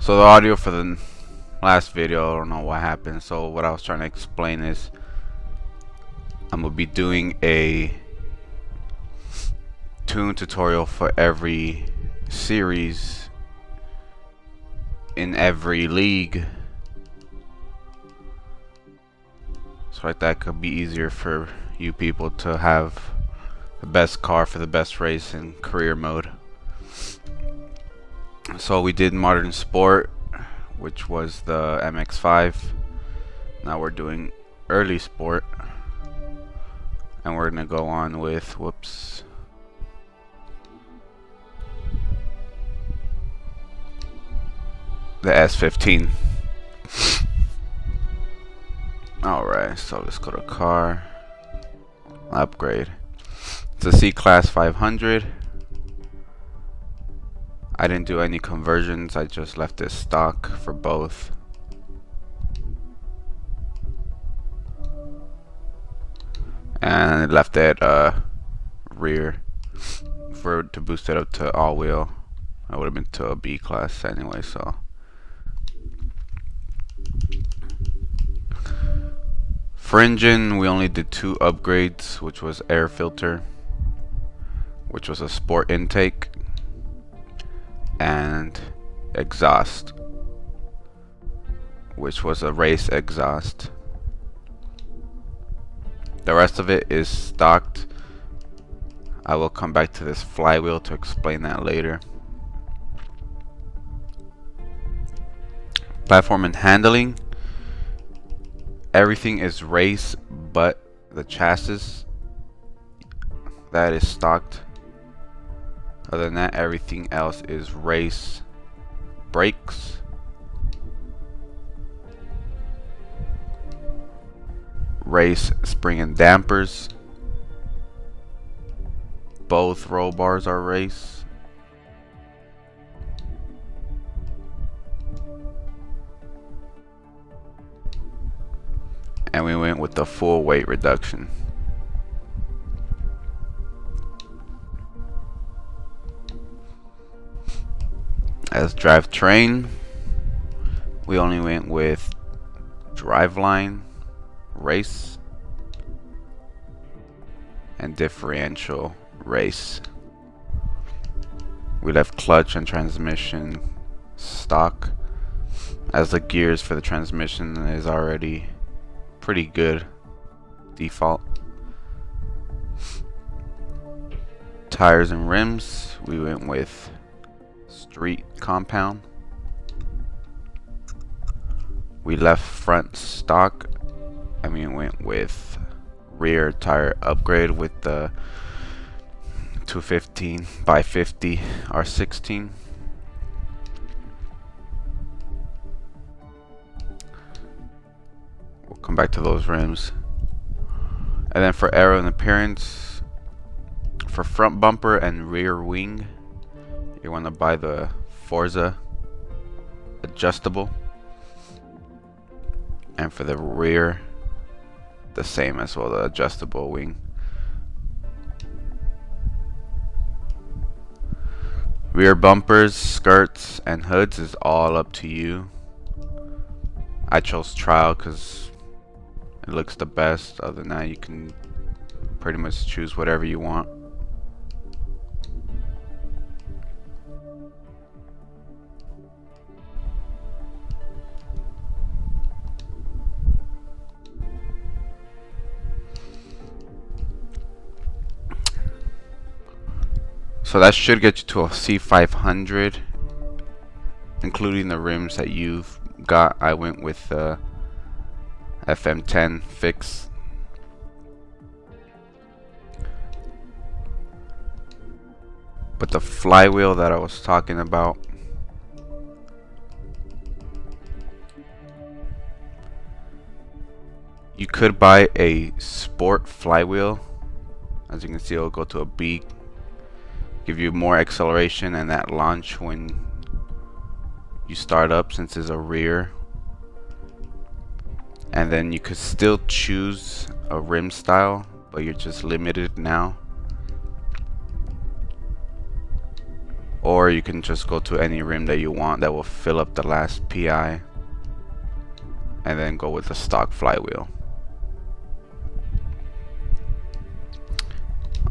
So the audio for the last video, I don't know what happened. So what I was trying to explain is I'm gonna be doing a tune tutorial for every series in every league, so like that could be easier for you people to have the best car for the best race in career mode. So we did modern sport, which was the MX-5. Now we're doing early sport, and we're gonna go on with the S15. Alright, so let's go to car, upgrade. It's a C-Class 500. I didn't do any conversions, I just left it stock for both. And left it rear to boost it up to all wheel. I would have been to a B class anyway, so. For engine, we only did 2 upgrades, which was air filter, which was a sport intake, and exhaust, which was a race exhaust. The rest of it is stocked. I will come back to this flywheel to explain that later. Platform and handling. Everything is race but the chassis. That is stocked. Other than that, everything else is race. Brakes, race spring and dampers. Both roll bars are race. And we went with the full weight reduction. As drivetrain, we only went with driveline, race, and differential, race. We left clutch and transmission stock, as the gears for the transmission is already pretty good default. Tires and rims, we went with street compound. We left front stock, and we went with rear tire upgrade with the 215 by 50 R16. We'll come back to those rims. And then for aero and appearance, for front bumper and rear wing, you want to buy the Forza adjustable, and for the rear, the same as well, the adjustable wing. Rear bumpers, skirts, and hoods is all up to you. I chose trial because it looks the best. Other than that, you can pretty much choose whatever you want. So that should get you to a C500, including the rims that you've got. I went with the FM10 fix. But the flywheel that I was talking about, you could buy a sport flywheel. As you can see, it'll go to a B, give you more acceleration and that launch when you start up, since it's a rear. And then you could still choose a rim style, but you're just limited now. Or you can just go to any rim that you want that will fill up the last PI, and then go with the stock flywheel.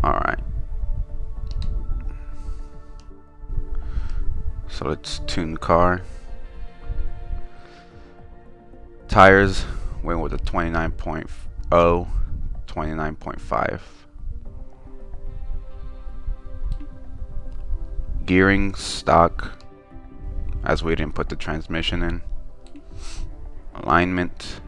Alright. So let's tune the car. Tires went with a 29.0, 29.5. Gearing stock, as we didn't put the transmission in. Alignment.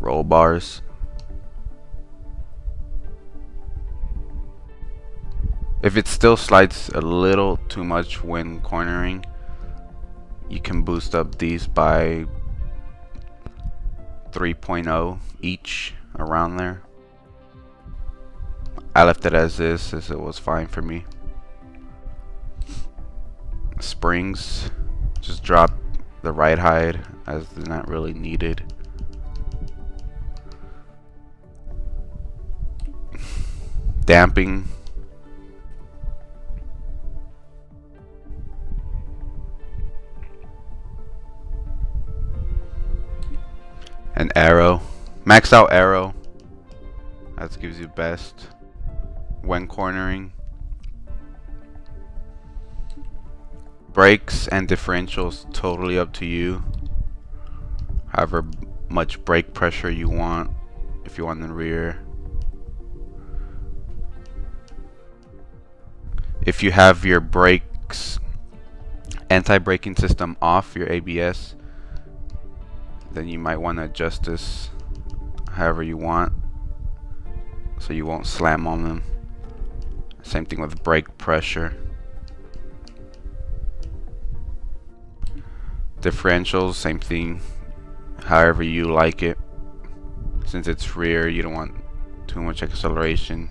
Roll bars. If it still slides a little too much when cornering, you can boost up these by 3.0 each, around there. I left it as is, as it was fine for me. Springs, just drop the ride height as they're not really needed. Damping. An arrow, max out arrow, that gives you best when cornering. Brakes and differentials, totally up to you, however much brake pressure you want, if you want the rear. If you have your brakes anti-braking system off, your ABS, then you might want to adjust this however you want so you won't slam on them. Same thing with brake pressure. Differentials, same thing, however you like it. Since it's rear, you don't want too much acceleration.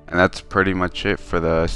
And that's pretty much it for the